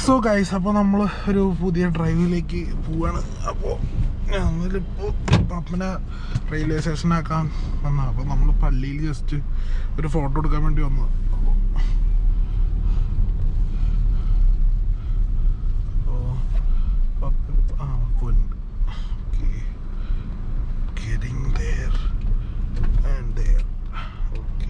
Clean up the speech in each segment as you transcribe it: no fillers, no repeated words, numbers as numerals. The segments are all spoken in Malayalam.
സോ ഗൈസ്, അപ്പോൾ നമ്മൾ ഒരു പുതിയ ഡ്രൈവിലേക്ക് പോവാണ്. അപ്പോൾ ഞങ്ങളിപ്പോൾ പപ്പനെ റെയിൽവേ സ്റ്റേഷനാക്കാൻ വന്നതാണ്. അപ്പോൾ നമ്മൾ പള്ളിയിൽ ജസ്റ്റ് ഒരു ഫോട്ടോ എടുക്കാൻ വേണ്ടി വന്നതാണ്. പോയിട്ടുണ്ട്. Okay, getting there and there. Okay,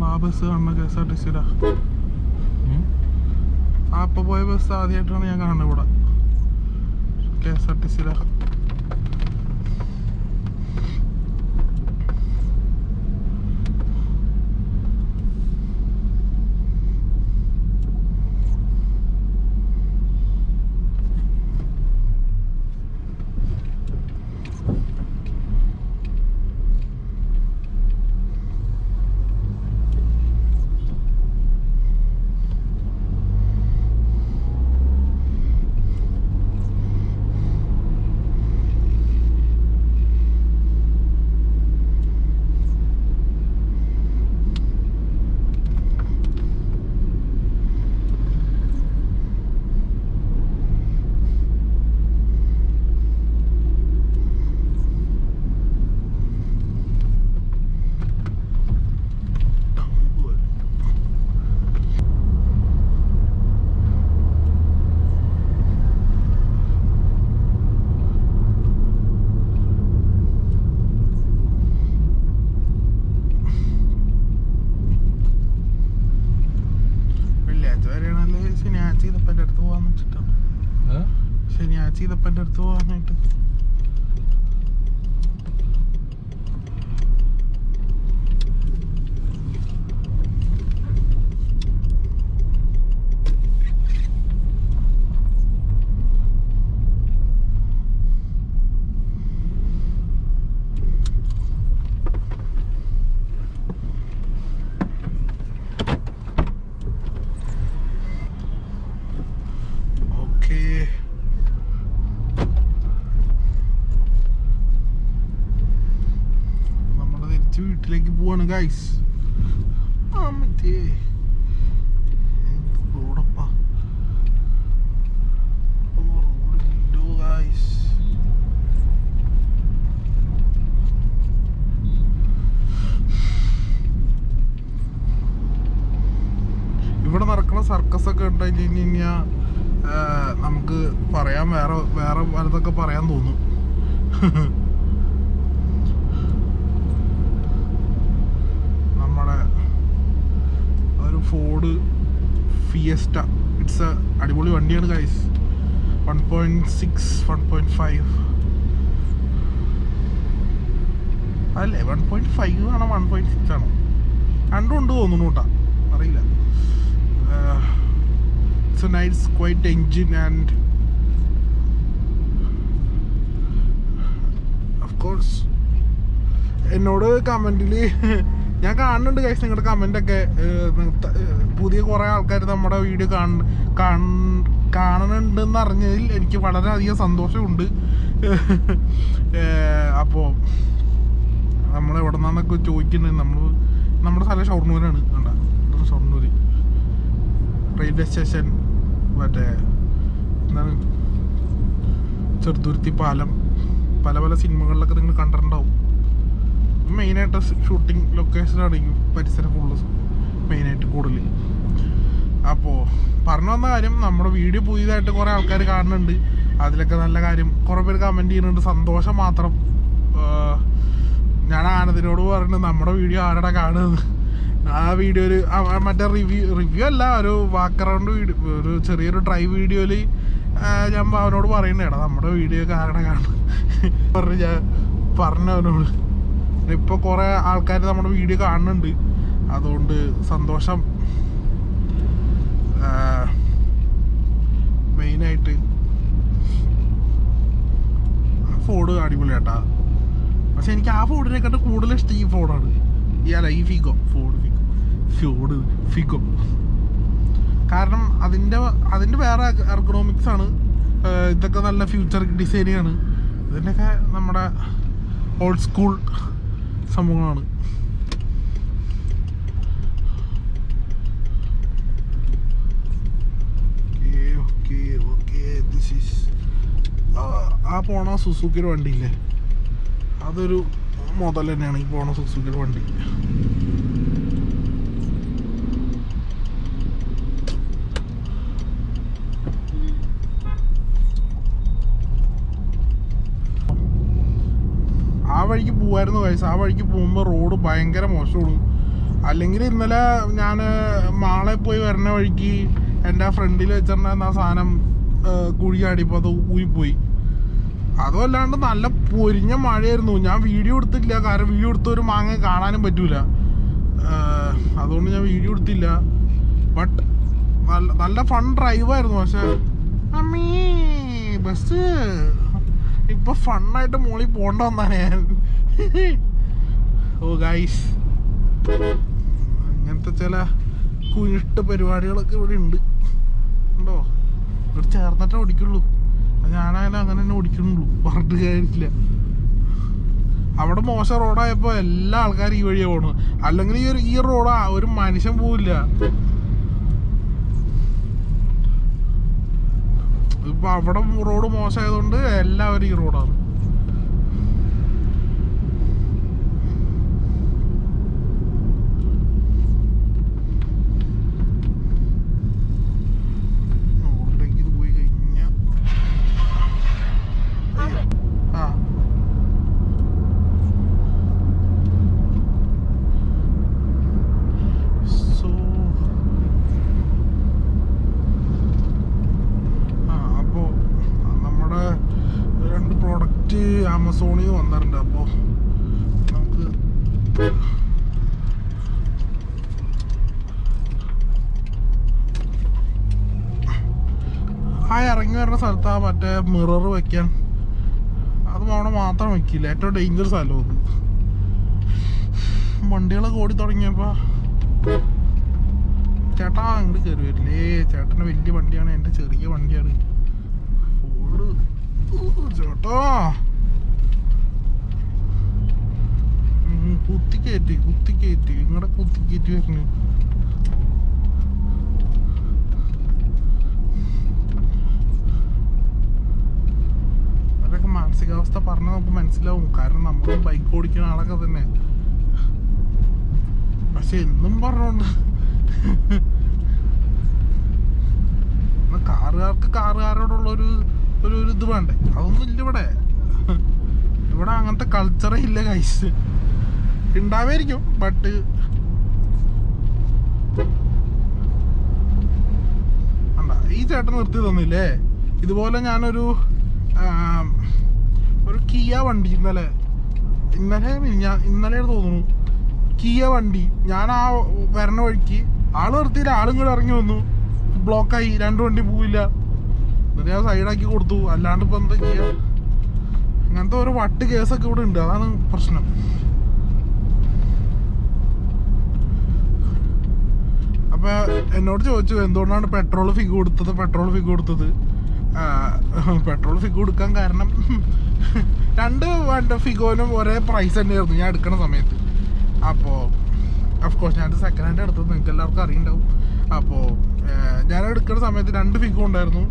ആ ബസ് കാണുന്ന KSRTC-യുടെ അപ്പം പോയ ബസ് ആദ്യമായിട്ടാണ് ഞാൻ കാണുന്നത് ഇവിടെ KSRTC-യുടെ. ശനിയാഴ്ച ഇതപ്പൻ്റെ അടുത്ത് പോകാന്ന് വെച്ചിട്ടാണ്. ശനിയാഴ്ച ഇതപ്പൻ്റെ അടുത്ത് പോകാനായിട്ട്. നമ്മള് തിരിച്ച് വീട്ടിലേക്ക് പോവാണ് ഗൈസ്. റോഡപ്പാ റോഡില്ലോ ഗൈസ്. ഇവിടെ നടക്കുന്ന സർക്കസ് ഒക്കെ ഉണ്ടായി കഴിഞ്ഞാൽ നമുക്ക് പറയാൻ വേറെ പലതൊക്കെ പറയാൻ തോന്നും. നമ്മുടെ ഒരു ഫോർഡ് ഫിയസ്റ്റ, ഇറ്റ്സ് എ അടിപൊളി വണ്ടിയാണ് ഗൈസ്. 1.6 1.5 അല്ലേ, 1.5 ആണോ 1.6 ആണോ, രണ്ടും ഉണ്ട് തോന്നുന്നു കേട്ടോ, അറിയില്ല. It's a nice quiet engine and of course എന്നോട് കമൻറ്റിൽ ഞാൻ കാണുന്നുണ്ട് ഗൈസ്, നിങ്ങളുടെ കമൻ്റൊക്കെ പുതിയ കുറേ ആൾക്കാർ നമ്മുടെ വീഡിയോ കാണുന്നുണ്ടെന്ന് അറിഞ്ഞതിൽ എനിക്ക് വളരെയധികം സന്തോഷമുണ്ട്. അപ്പോൾ നമ്മളെവിടെ നിന്നൊക്കെ ചോദിക്കുന്നുണ്ട്. നമ്മുടെ സ്ഥലം ഷൊർണൂരാണ്. കണ്ട, ഷൊർണൂർ റെയിൽവേ സ്റ്റേഷൻ, മറ്റേ എന്താണ് ചെറുതുരുത്തി പാലം, പല പല സിനിമകളിലൊക്കെ നിങ്ങൾ കണ്ടിട്ടുണ്ടാവും. മെയിനായിട്ട് ഷൂട്ടിംഗ് ലൊക്കേഷനാണ് ഈ പരിസരം ഫുള്ള് മെയിനായിട്ട് കൂടുതൽ. അപ്പോൾ പറഞ്ഞു വന്ന കാര്യം, നമ്മുടെ വീഡിയോ പുതിയതായിട്ട് കുറേ ആൾക്കാർ കാണുന്നുണ്ട്. അതിലൊക്കെ നല്ല കാര്യം, കുറേ പേര് കമൻറ്റ് ചെയ്യുന്നുണ്ട്, സന്തോഷം മാത്രം. ഞാൻ ആനന്ദിനോട് പറയുന്നത് നമ്മുടെ വീഡിയോ ആരുടെ കാണുന്നത്. ആ വീഡിയോ ഒരു മറ്റേ റിവ്യൂ അല്ല, ഒരു ബാക്ക്ഗ്രൗണ്ട് വീഡിയോ, ഒരു ചെറിയൊരു ഡ്രൈവ് വീഡിയോയിൽ ഞാൻ അവനോട് പറയുന്നേടാ നമ്മുടെ വീഡിയോ ആരുടെ കാണും പറഞ്ഞു. ഞാൻ പറഞ്ഞവനോട് ഇപ്പോൾ കുറേ ആൾക്കാർ നമ്മുടെ വീഡിയോ കാണുന്നുണ്ട്, അതുകൊണ്ട് സന്തോഷം. കുഴപ്പമില്ല ചേട്ടാ. പക്ഷെ എനിക്ക് ആ ഫോർഡിനെക്കാട്ട് കൂടുതൽ ഇഷ്ടം ഈ ഫോർഡാണ്. ഈ ഫിഗോ ഫിഗോ കാരണം അതിൻ്റെ വേറെ എർഗണോമിക്സ് ആണ്. ഇതൊക്കെ നല്ല ഫ്യൂച്ചർ ഡിസൈനാണ്. ഇതിൻ്റെയൊക്കെ നമ്മുടെ ഓൾഡ് സ്കൂൾ സംഭവങ്ങളാണ്. ആ പോണ സുസുക്കിയുടെ വണ്ടിയില്ലേ, അതൊരു മുതൽ തന്നെയാണ് ഈ പോണ സുസുക്കിയുടെ വണ്ടി. ആ വഴിക്ക് പോവായിരുന്നു guys. ആ വഴിക്ക് പോകുമ്പോൾ റോഡ് ഭയങ്കര മോശമാണ്. അല്ലെങ്കിൽ ഇന്നലെ ഞാൻ മാളെ പോയി വരുന്ന വഴിക്ക് എൻ്റെ ആ ഫ്രണ്ടിൽ വെച്ചിട്ടുണ്ടായിരുന്ന ആ സാധനം കുഴി ചാടിയപ്പോൾ അത് ഊരിപ്പോയി. അതും അല്ലാണ്ട് നല്ല പൊരിഞ്ഞ മഴയായിരുന്നു. ഞാൻ വീഡിയോ എടുത്തില്ല, കാരണം വീഡിയോ എടുത്ത ഒരു മാങ്ങ കാണാനും പറ്റൂല. അതുകൊണ്ട് ഞാൻ വീഡിയോ എടുത്തില്ല. ബട്ട് നല്ല ഫൺ ഡ്രൈവായിരുന്നു. പക്ഷെ അമ്മീ ബസ് ഇപ്പൊ ഫണ്ണായിട്ട് മോളിൽ പോണ്ട വന്നാണ് ഞാൻ. ഓ ഗൈസ്, അങ്ങനത്തെ ചില കുനിഷ്ട പരിപാടികളൊക്കെ ഇവിടെ ഉണ്ട്. ഉണ്ടോ? ഇവിടെ ചേർന്നിട്ടേ ഓടിക്കുള്ളൂ. ഞാനായാലും അങ്ങനെ തന്നെ ഓടിക്കുന്നുള്ളൂ, പറഞ്ഞിട്ട് കാര്യമില്ല. അവിടെ മോശം റോഡായപ്പോൾ എല്ലാ ആൾക്കാരും ഈ വഴിയാണ് പോണത്. അല്ലെങ്കിൽ ഈ റോഡാ ഒരു മനുഷ്യൻ പോവില്ല. ഇപ്പൊ അവിടെ റോഡ് മോശമായതുകൊണ്ട് എല്ലാവരും ഈ റോഡാണ്. പോയി കഴിഞ്ഞ ആമസോണിൽ നിന്ന് വന്നിട്ടുണ്ട്. അപ്പോൾ നമുക്ക് ആ ഇറങ്ങി വരുന്ന സ്ഥലത്ത് ആ മറ്റേ മിറർ വെക്കാൻ, അത് അവിടെ മാത്രം വെക്കില്ല. ഏറ്റവും ഡേഞ്ചർ സ്ഥലം അത്. വണ്ടികളൊക്കെ ഓടി തുടങ്ങിയപ്പോൾ ചേട്ടാ അങ്ങോട്ട് കയറി വരില്ലേ. ചേട്ടൻ്റെ വലിയ വണ്ടിയാണ്, എൻ്റെ ചെറിയ വണ്ടിയാണ്. ഫോർഡ് ചേട്ടാ കുത്തിക്കയറ്റി ഇങ്ങടെ കുത്തിക്കയറ്റി വരുന്നു. അതൊക്കെ മാനസികാവസ്ഥ പറഞ്ഞാൽ നമുക്ക് മനസ്സിലാവും. കാരണം നമ്മളും ബൈക്ക് ഓടിക്കുന്ന ആളൊക്കെ തന്നെ. പക്ഷെ എന്നും പറഞ്ഞോണ്ട് കാറുകാരോടുള്ള ഒരു ഇത് വേണ്ടേ? അതൊന്നും ഇല്ല ഇവിടെ. ഇവിടെ അങ്ങനത്തെ കൾച്ചറേ ഇല്ല ഗൈസ്. ഉണ്ടാവായിരിക്കും, ബട്ട് ഈ ചേട്ടൻ നിർത്തി തന്നില്ലേ. ഇതുപോലെ ഞാനൊരു കിയ വണ്ടി ഇന്നലെ തോന്നുന്നു, കിയ വണ്ടി ഞാൻ ആ വരണ വഴിക്ക് ആള് നിർത്തിയില്ല. ആളും കൂടെ ഇറങ്ങി വന്നു, ബ്ലോക്കായി, 2 വണ്ടി പോവില്ല. എന്നിട്ട് ഞാൻ സൈഡാക്കി കൊടുത്തു. അല്ലാണ്ട് ഇപ്പൊ എന്താ ചെയ്യാ? അങ്ങനത്തെ ഒരു വട്ട് കേസൊക്കെ ഇവിടെ ഉണ്ട്. അതാണ് പ്രശ്നം. അപ്പൊ എന്നോട് ചോദിച്ചു എന്തുകൊണ്ടാണ് പെട്രോൾ ഫിഗ് കൊടുത്തത്. പെട്രോൾ ഫിഗ് കൊടുക്കാൻ കാരണം 2 ഫിഗോനും ഒരേ പ്രൈസ് തന്നെയായിരുന്നു ഞാൻ എടുക്കണ സമയത്ത്. അപ്പോൾ അഫ്കോഴ്സ് ഞാൻ സെക്കൻഡ് ഹാൻഡ് എടുത്തത്, നിങ്ങൾക്ക് എല്ലാവർക്കും അറിയുണ്ടാവും. അപ്പോൾ ഞാൻ എടുക്കുന്ന സമയത്ത് 2 ഫിഗോ ഉണ്ടായിരുന്നു,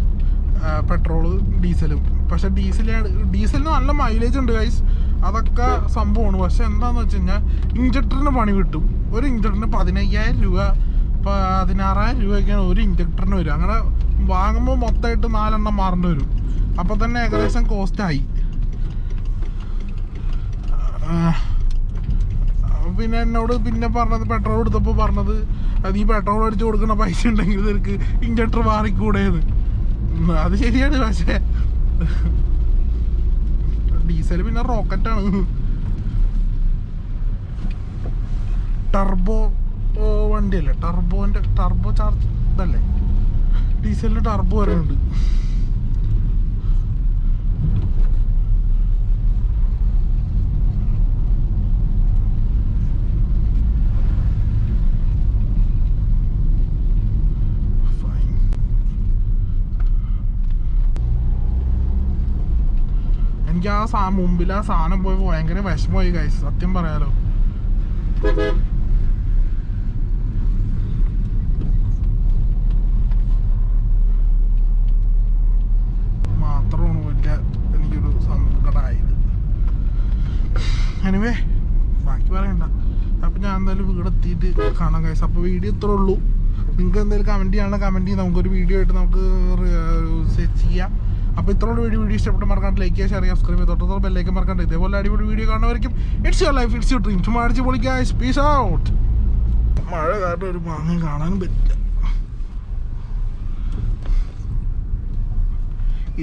പെട്രോള് ഡീസലും. പക്ഷെ ഡീസലിന് നല്ല മൈലേജ് ഉണ്ട് ഗൈസ്, അതൊക്കെ സംഭവമാണ്. പക്ഷെ എന്താണെന്ന് വെച്ച് കഴിഞ്ഞാൽ ഇഞ്ചക്ടറിന് പണി കിട്ടും. ഒരു ഇഞ്ചക്ടറിന് 15,000 രൂപ 16,000 രൂപയൊക്കെയാണ് ഒരു ഇഞ്ചക്ടറിന് വരും. അങ്ങനെ വാങ്ങുമ്പോൾ മൊത്തമായിട്ട് 4 എണ്ണം മാറേണ്ടി വരും. അപ്പോൾ തന്നെ ഏകദേശം കോസ്റ്റായി. പിന്നെ എന്നോട് പറഞ്ഞത്, പെട്രോൾ എടുത്തപ്പോൾ പറഞ്ഞത്, അത് ഈ പെട്രോൾ അടിച്ച് കൊടുക്കുന്ന പൈസ ഉണ്ടെങ്കിൽ നിനക്ക് ഇഞ്ചക്ടർ മാറിക്കൂടെയെന്ന്. അത് ശരിയാണ്. പക്ഷേ ഡീസൽ പിന്നെ റോക്കറ്റാണ്. ടർബോ വണ്ടിയല്ലേ, ടർബോ ചാർജ് ഇതല്ലേ. ഡീസലിന് ടർബോ വരുന്നുണ്ട്. എനിക്ക് ആ മുമ്പിൽ ആ സാധനം പോയപ്പോൾ ഭയങ്കര വിഷമമായി ഗൈസ്, സത്യം പറയാലോ. മാത്രമാണ് വലിയ എനിക്കൊരു സങ്കടമായത്. എനിവേ ബാക്കി പറയണ്ട. അപ്പം ഞാൻ എന്തായാലും വീടെത്തിയിട്ട് കാണാം ഗൈസ്. അപ്പോൾ വീഡിയോ ഇത്രേ ഉള്ളൂ. നിങ്ങൾക്ക് എന്തെങ്കിലും കമൻറ്റ് ചെയ്യാനുള്ള കമൻറ്റ് ചെയ്യും, നമുക്കൊരു വീഡിയോ ആയിട്ട് നമുക്ക് സെറ്റ് ചെയ്യാം. അപ്പോൾ ഇത്രയുള്ള വീഡിയോ ഇഷ്ടപ്പെട്ട് മറക്കാണ്ട് ലൈക്ക് ചെയ്യുക, ഷെയർ ചെയ്യുക, സബ്സ്ക്രൈബ് ചെയ്ത് തൊട്ടത്തോളം ബെല്ലൈക്കൻ മറക്കാണ്ട്. ഇതേപോലെ അടിപൊളി വീഡിയോ കാണുന്നവരിക്കും it's your life, it's your dream. ചുമ്മാ അടിച്ച് പൊളി ഗൈസ്, പീസ് ഔട്ട്. മഴ കാരണം ഒരു മാങ്ങ കാണാനും പറ്റില്ല.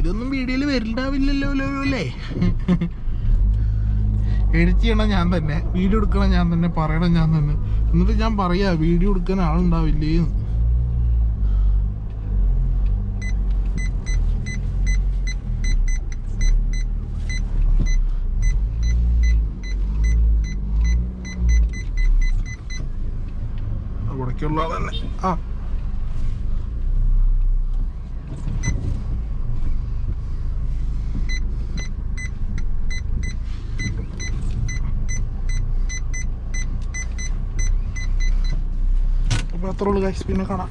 ഇതൊന്നും വീഡിയോയിൽ വരുന്നുണ്ടാവില്ലല്ലോ അല്ലേ. എഡിറ്റ് ചെയ്യണം ഞാൻ തന്നെ, വീഡിയോ എടുക്കണം ഞാൻ തന്നെ, പറയണം ഞാൻ തന്നെ. എന്നിട്ട് ഞാൻ പറയാ വീഡിയോ എടുക്കാൻ ആളുണ്ടാവില്ലേ. അവിടേക്കുള്ള തന്നെ അപ്പോൾ അത്രേ ഉള്ളൂ ഗൈസ്, പിന്നെ കാണാം.